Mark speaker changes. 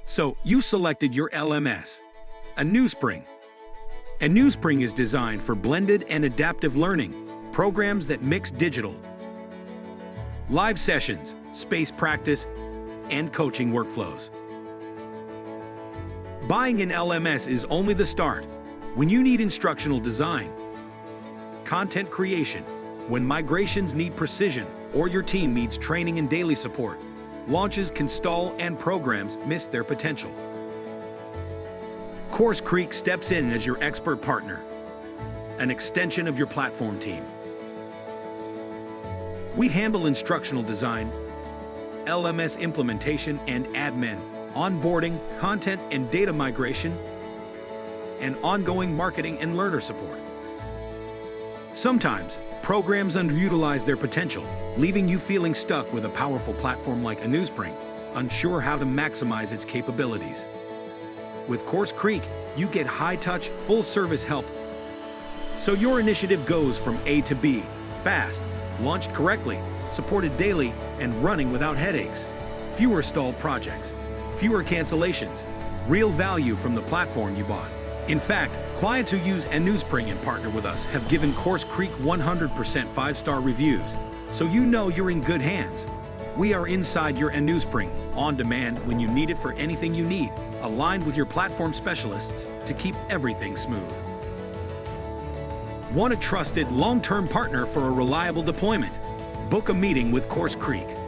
Speaker 1: So you selected your LMS, aNewSpring. aNewSpring is designed for blended and adaptive learning, programs that mix digital, live sessions, space practice, and coaching workflows. Buying an LMS is only the start. When you need instructional design, content creation, when migrations need precision, or your team needs training and daily support, launches can stall and programs miss their potential. CourseCREEK steps in as your expert partner, an extension of your platform team. We handle instructional design, LMS implementation and admin, onboarding, content and data migration, and ongoing marketing and learner support. Sometimes, programs underutilize their potential, leaving you feeling stuck with a powerful platform like aNewSpring, unsure how to maximize its capabilities. With CourseCREEK, you get high-touch, full-service help, so your initiative goes from A to B, fast, launched correctly, supported daily, and running without headaches. Fewer stalled projects, fewer cancellations, real value from the platform you bought. In fact, clients who use aNewSpring and partner with us have given CourseCREEK 100% 5-star reviews, so you know you're in good hands. We are inside your aNewSpring, on demand when you need it for anything you need, aligned with your platform specialists to keep everything smooth. Want a trusted, long-term partner for a reliable deployment? Book a meeting with CourseCREEK.